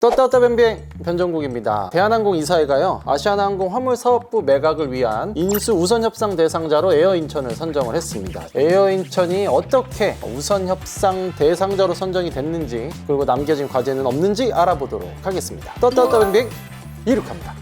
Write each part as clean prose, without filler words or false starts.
떴다 뱀비행 변정국입니다. 대한항공 이사회가요, 아시아나항공 화물사업부 매각을 위한 인수 우선협상 대상자로 에어인천을 선정을 했습니다. 에어인천이 어떻게 우선협상 대상자로 선정이 됐는지, 그리고 남겨진 과제는 없는지 알아보도록 하겠습니다. 떴다 뱀비행 이륙합니다.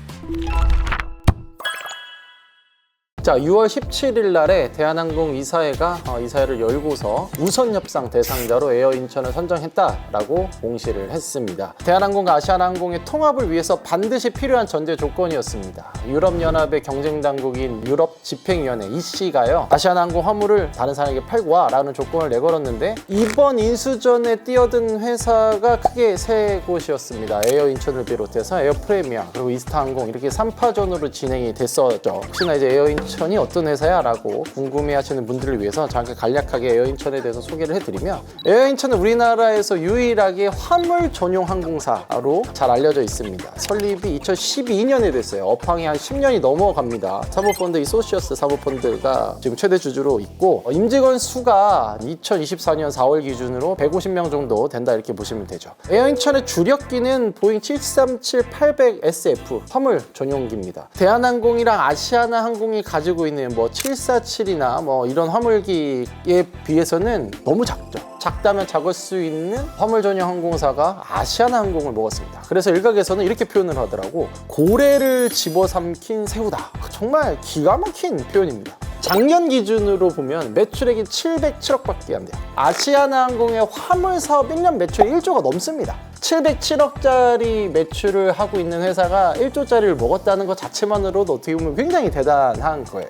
자, 6월 17일 날에 대한항공 이사회가 이사회를 열고서 우선협상 대상자로 에어인천을 선정했다라고 공시를 했습니다. 대한항공과 아시아나항공의 통합을 위해서 반드시 필요한 전제 조건이었습니다. 유럽연합의 경쟁당국인 유럽집행위원회 EC가요, 아시아나항공 화물을 다른 사람에게 팔고 와 라는 조건을 내걸었는데, 이번 인수전에 뛰어든 회사가 크게 세 곳이었습니다. 에어인천을 비롯해서 에어프레미아 그리고 이스타항공, 이렇게 3파전으로 진행이 됐었죠. 혹시나 이제 에어인천이 어떤 회사야? 라고 궁금해하시는 분들을 위해서 저한테 간략하게 에어인천에 대해서 소개를 해드리면, 에어인천은 우리나라에서 유일하게 화물 전용 항공사로 잘 알려져 있습니다. 설립이 2012년에 됐어요. 업황이 한 10년이 넘어갑니다. 사모펀드 이소시어스 사모펀드가 지금 최대 주주로 있고, 임직원 수가 2024년 4월 기준으로 150명 정도 된다, 이렇게 보시면 되죠. 에어인천의 주력기는 보잉 737-800SF 화물 전용기입니다. 대한항공이랑 아시아나항공이 가지고 있는 747이나 이런 화물기에 비해서는 너무 작죠. 작다면 작을 수 있는 화물 전용 항공사가 아시아나항공을 먹었습니다. 그래서 일각에서는 이렇게 표현을 하더라고, 고래를 집어삼킨 새우다. 정말 기가 막힌 표현입니다. 작년 기준으로 보면 매출액이 707억밖에 안 돼요. 아시아나항공의 화물 사업 1년 매출이 1조가 넘습니다. 707억짜리 매출을 하고 있는 회사가 1조짜리를 먹었다는 것 자체만으로도 어떻게 보면 굉장히 대단한 거예요.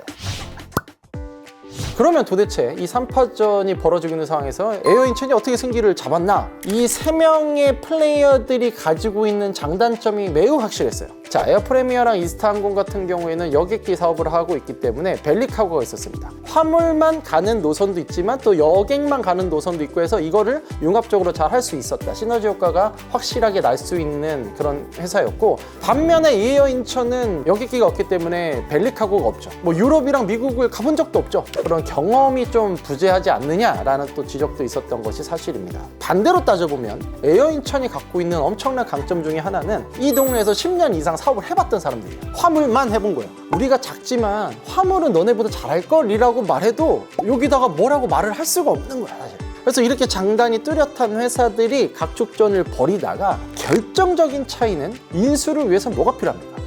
그러면 도대체 이 3파전이 벌어지고 있는 상황에서 에어인천이 어떻게 승기를 잡았나? 이 3명의 플레이어들이 가지고 있는 장단점이 매우 확실했어요. 자, 에어프레미어랑 이스타항공 같은 경우에는 여객기 사업을 하고 있기 때문에 벨리카고가 있었습니다. 화물만 가는 노선도 있지만 또 여객만 가는 노선도 있고 해서 이거를 융합적으로 잘 할 수 있었다. 시너지 효과가 확실하게 날 수 있는 그런 회사였고, 반면에 에어인천은 여객기가 없기 때문에 벨리카고가 없죠. 유럽이랑 미국을 가본 적도 없죠. 그런 경험이 좀 부재하지 않느냐라는 또 지적도 있었던 것이 사실입니다. 반대로 따져보면 에어인천이 갖고 있는 엄청난 강점 중에 하나는 이 동네에서 10년 이상 사업을 해봤던 사람들이에요. 화물만 해본 거예요. 우리가 작지만 화물은 너네보다 잘할걸? 이라고 말해도 여기다가 뭐라고 말을 할 수가 없는 거야, 사실. 그래서 이렇게 장단이 뚜렷한 회사들이 각축전을 벌이다가 결정적인 차이는 인수를 위해서 뭐가 필요합니까?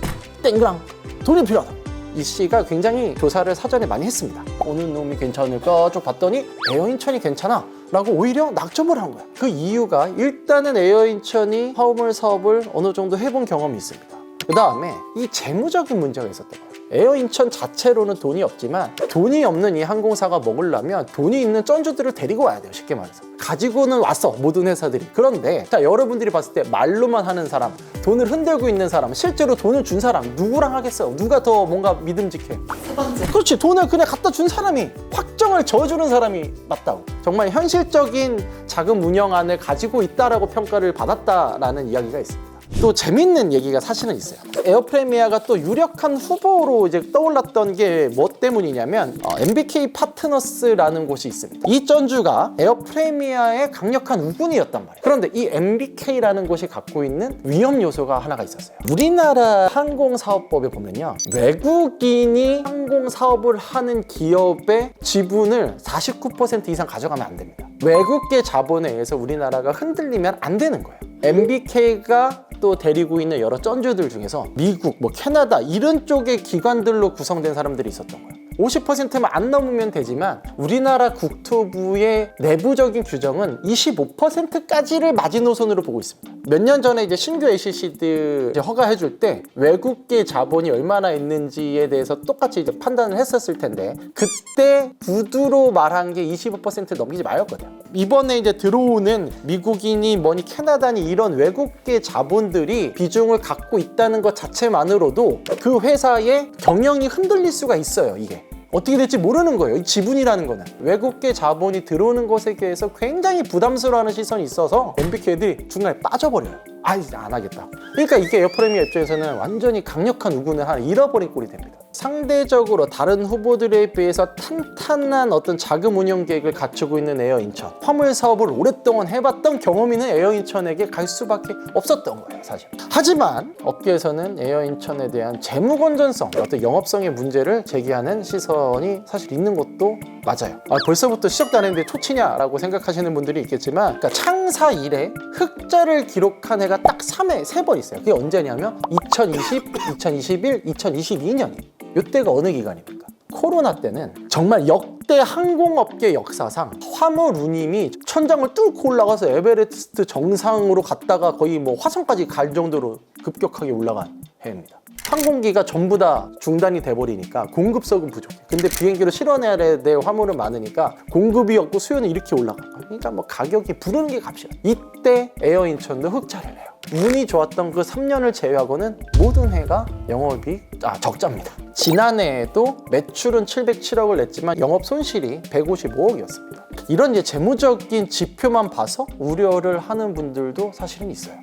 땡그랑 돈이 필요하다. 이 씨가 굉장히 조사를 사전에 많이 했습니다. 어느 놈이 괜찮을까 쭉 봤더니 에어인천이 괜찮아 라고 오히려 낙점을 한 거야. 그 이유가 일단은 에어인천이 화물 사업을 어느 정도 해본 경험이 있습니다. 그 다음에 이 재무적인 문제가 있었던 거예요. 에어인천 자체로는 돈이 없지만, 돈이 없는 이 항공사가 먹으려면 돈이 있는 쩐주들을 데리고 와야 돼요. 쉽게 말해서. 가지고는 왔어, 모든 회사들이. 그런데 자, 여러분들이 봤을 때 말로만 하는 사람, 돈을 흔들고 있는 사람, 실제로 돈을 준 사람 누구랑 하겠어요? 누가 더 뭔가 믿음직해? 세 번째. 그렇지, 돈을 그냥 갖다 준 사람이, 확정을 저어주는 사람이 맞다고. 정말 현실적인 자금 운영안을 가지고 있다라고 평가를 받았다라는 이야기가 있습니다. 또 재밌는 얘기가 사실은 있어요. 에어프레미아가 또 유력한 후보로 이제 떠올랐던 게 뭐 때문이냐면, MBK 파트너스라는 곳이 있습니다. 이 전주가 에어프레미아의 강력한 우군이었단 말이에요. 그런데 이 MBK라는 곳이 갖고 있는 위험 요소가 하나가 있었어요. 우리나라 항공사업법에 보면요, 외국인이 항공사업을 하는 기업의 지분을 49% 이상 가져가면 안 됩니다. 외국계 자본에 의해서 우리나라가 흔들리면 안 되는 거예요. MBK가 또 데리고 있는 여러 쩐주들 중에서 미국, 캐나다 이런 쪽의 기관들로 구성된 사람들이 있었던 거예요. 50%만 안 넘으면 되지만 우리나라 국토부의 내부적인 규정은 25%까지를 마지노선으로 보고 있습니다. 몇 년 전에 이제 신규 LCC들 허가해줄 때 외국계 자본이 얼마나 있는지에 대해서 똑같이 이제 판단을 했었을 텐데, 그때 구두로 말한 게 25% 넘기지 말았거든요. 이번에 이제 들어오는 미국인이 뭐니 캐나다니 이런 외국계 자본들이 비중을 갖고 있다는 것 자체만으로도 그 회사의 경영이 흔들릴 수가 있어요. 이게 어떻게 될지 모르는 거예요. 이 지분이라는 거는 외국계 자본이 들어오는 것에 대해서 굉장히 부담스러워하는 시선이 있어서 MBK들이 중간에 빠져버려요. 안 하겠다. 그러니까 이게 에어프레미어 입장에서는 완전히 강력한 우군을 하나 잃어버린 꼴이 됩니다. 상대적으로 다른 후보들에 비해서 탄탄한 어떤 자금 운영 계획을 갖추고 있는 에어인천, 화물 사업을 오랫동안 해봤던 경험 있는 에어인천에게 갈 수밖에 없었던 거예요, 사실. 하지만 업계에서는 에어인천에 대한 재무 건전성, 어떤 영업성의 문제를 제기하는 시선이 사실 있는 것도 맞아요. 벌써부터 시작도 안 했는데 초치냐라고 생각하시는 분들이 있겠지만, 그러니까 창사 이래 흑자를 기록한 해가 딱 3번 있어요. 그게 언제냐면 2020, 2021, 2022년이에요. 이때가 어느 기간입니까? 코로나 때는 정말 역대 항공업계 역사상 화물 운임이 천장을 뚫고 올라가서 에베레스트 정상으로 갔다가 거의 뭐 화성까지 갈 정도로 급격하게 올라간 해입니다. 항공기가 전부 다 중단이 돼버리니까 공급석은 부족해. 근데 비행기로 실어내야 될 화물은 많으니까 공급이 없고 수요는 이렇게 올라가. 그러니까 뭐 가격이 부르는 게 값이야. 이때 에어인천도 흑자를 내요. 운이 좋았던 그 3년을 제외하고는 모든 해가 영업이익 적자입니다. 지난해에도 매출은 707억을 냈지만 영업 손실이 155억이었습니다. 이런 이제 재무적인 지표만 봐서 우려를 하는 분들도 사실은 있어요.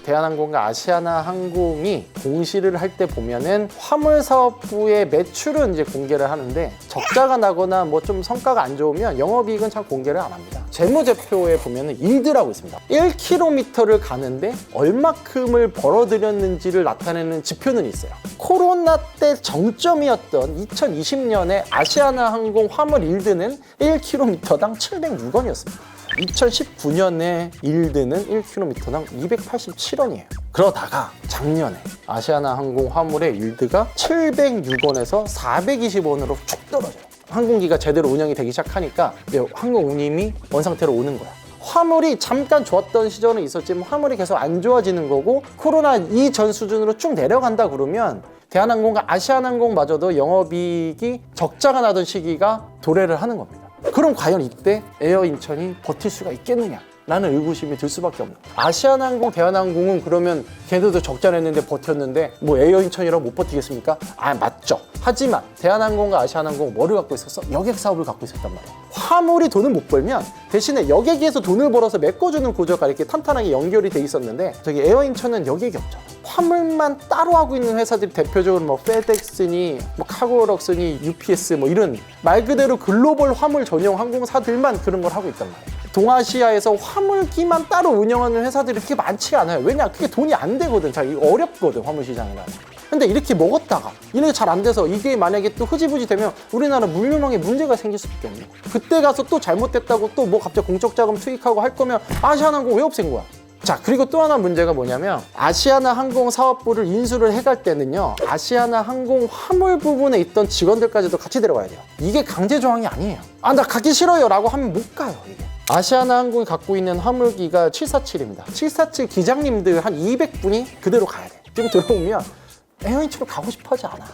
대한항공과 아시아나항공이 공시를 할 때 보면은 화물사업부의 매출은 이제 공개를 하는데 적자가 나거나 뭐 좀 성과가 안 좋으면 영업이익은 잘 공개를 안 합니다. 재무제표에 보면은 일드라고 있습니다. 1km를 가는데 얼마큼을 벌어들였는지를 나타내는 지표는 있어요. 코로나 때 정점이었던 2020년에 아시아나항공 화물 일드는 1km당 706원이었습니다. 2019년에 일드는 1km당 287원이에요. 그러다가 작년에 아시아나항공 화물의 일드가 706원에서 420원으로 쭉 떨어져요. 항공기가 제대로 운영이 되기 시작하니까 항공 운임이 원상태로 오는 거야. 화물이 잠깐 좋았던 시절은 있었지만 화물이 계속 안 좋아지는 거고, 코로나 이전 수준으로 쭉 내려간다 그러면 대한항공과 아시아나항공마저도 영업이익이 적자가 나던 시기가 도래를 하는 겁니다. 그럼 과연 이때 에어인천이 버틸 수가 있겠느냐? 라는 의구심이 들 수밖에 없는 거예요. 아시아나항공, 대한항공은 그러면 걔네도 적자 냈는데 버텼는데 뭐 에어인천이라고 못 버티겠습니까? 맞죠. 하지만 대한항공과 아시아나항공은 뭐를 갖고 있었어? 여객 사업을 갖고 있었단 말이에요. 화물이 돈을 못 벌면 대신에 여객에서 돈을 벌어서 메꿔주는 구조가 이렇게 탄탄하게 연결이 돼 있었는데, 저기 에어인천은 여객이 없잖아. 화물만 따로 하고 있는 회사들이 대표적으로 뭐 페덱스니 뭐 카고럭스니 UPS 뭐 이런 말 그대로 글로벌 화물 전용 항공사들만 그런 걸 하고 있단 말이에요. 동아시아에서 화물기만 따로 운영하는 회사들이 그렇게 많지가 않아요. 왜냐? 그게 돈이 안 되거든. 자, 이거 어렵거든, 화물 시장이라는. 근데 이렇게 먹었다가 이게 잘 안 돼서 이게 만약에 또 흐지부지 되면 우리나라 물류망에 문제가 생길 수밖에 없는 거예요. 그때 가서 또 잘못됐다고 또 뭐 갑자기 공적 자금 투입하고 할 거면 아시아나항공 왜 없앤 거야? 자, 그리고 또 하나 문제가 뭐냐면 아시아나항공 사업부를 인수를 해갈 때는요, 아시아나항공 화물 부분에 있던 직원들까지도 같이 데려가야 돼요. 이게 강제 조항이 아니에요. 나 가기 싫어요 라고 하면 못 가요, 이게. 아시아나항공이 갖고 있는 화물기가 747입니다. 747 기장님들 한 200분이 그대로 가야 돼요. 지금 들어오면 에어인천으로 가고 싶어 하지 않아.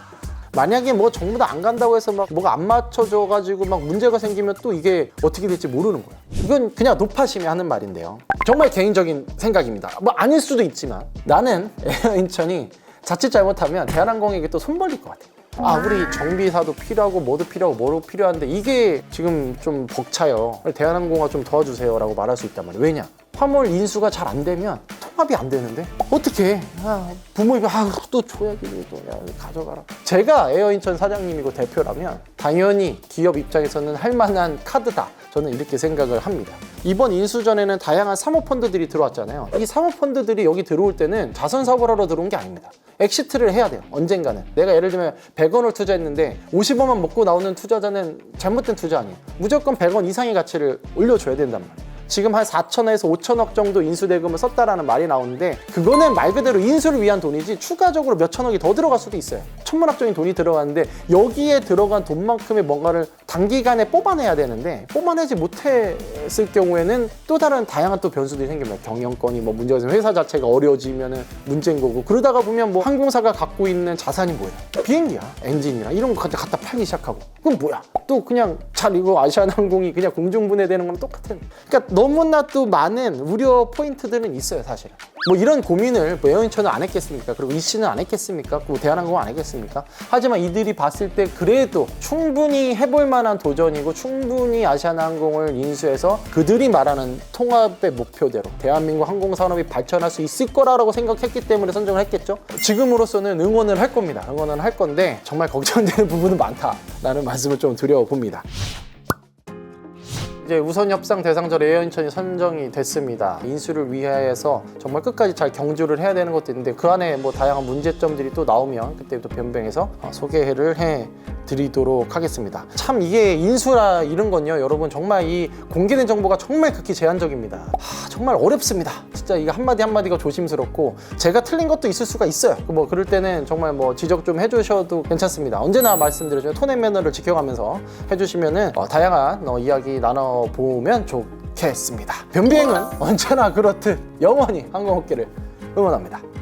만약에 뭐 전부 다 안 간다고 해서 막 뭐가 안 맞춰져가지고 막 문제가 생기면 또 이게 어떻게 될지 모르는 거예요. 이건 그냥 높아심이 하는 말인데요. 정말 개인적인 생각입니다. 뭐 아닐 수도 있지만 나는 에어인천이 자칫 잘못하면 대한항공에게 또 손 벌릴 것 같아요. 우리 정비사도 필요하고 뭐도 필요하고 뭐도 필요한데 이게 지금 좀 벅차요. 대한항공아 좀 도와주세요 라고 말할 수 있단 말이에요. 왜냐? 화물 인수가 잘 안 되면 통합이 안 되는데 어떻게 부모님이 또 줘야지, 또 가져가라. 제가 에어인천 사장님이고 대표라면 당연히 기업 입장에서는 할 만한 카드다, 저는 이렇게 생각을 합니다. 이번 인수 전에는 다양한 사모펀드들이 들어왔잖아요. 이 사모펀드들이 여기 들어올 때는 자선 사업을 하러 들어온 게 아닙니다. 엑시트를 해야 돼요, 언젠가는. 내가 예를 들면 100원을 투자했는데 50원만 먹고 나오는 투자자는 잘못된 투자 아니에요. 무조건 100원 이상의 가치를 올려줘야 된단 말이에요. 지금 한 4천에서 5천억 정도 인수대금을 썼다라는 말이 나오는데, 그거는 말 그대로 인수를 위한 돈이지 추가적으로 몇 천억이 더 들어갈 수도 있어요. 천문학적인 돈이 들어가는데 여기에 들어간 돈만큼의 뭔가를 단기간에 뽑아내야 되는데 뽑아내지 못했을 경우에는 또 다른 다양한 또 변수들이 생깁니다. 경영권이 뭐 문제가 있으면 회사 자체가 어려워지면 문제인 거고, 그러다가 보면 뭐 항공사가 갖고 있는 자산이 뭐예요? 비행기야, 엔진이랑 이런 거 갖다 팔기 시작하고, 그럼 뭐야? 또 그냥 잘 이거 아시아나항공이 그냥 공중분해되는 건 똑같은. 그러니까 너무나 또 많은 우려 포인트들은 있어요, 사실은. 뭐 이런 고민을 뭐 에어인천은 안 했겠습니까? 그리고 이씨는 안 했겠습니까? 뭐 대한항공은 안 했겠습니까? 하지만 이들이 봤을 때 그래도 충분히 해볼 만한 도전이고 충분히 아시아나항공을 인수해서 그들이 말하는 통합의 목표대로 대한민국 항공산업이 발전할 수 있을 거라고 생각했기 때문에 선정을 했겠죠. 지금으로서는 응원을 할 겁니다. 응원을 할 건데 정말 걱정되는 부분은 많다라는 말씀을 좀 드려봅니다. 이제 우선 협상 대상자로 에어인천이 선정이 됐습니다. 인수를 위해서 정말 끝까지 잘 경주를 해야 되는 것도 있는데 그 안에 뭐 다양한 문제점들이 또 나오면 그때부터 변병해서 소개를 해 드리도록 하겠습니다. 참 이게 인수라 이런 건요, 여러분 정말 이 공개된 정보가 정말 극히 제한적입니다. 정말 어렵습니다. 진짜 이거 한마디 한마디가 조심스럽고 제가 틀린 것도 있을 수가 있어요. 뭐 그럴 때는 정말 뭐 지적 좀 해주셔도 괜찮습니다. 언제나 말씀드리죠. 톤 앤 매너를 지켜가면서 해주시면은 다양한 이야기 나눠보면 좋겠습니다. 변비행은 언제나 그렇듯 영원히 항공업계를 응원합니다.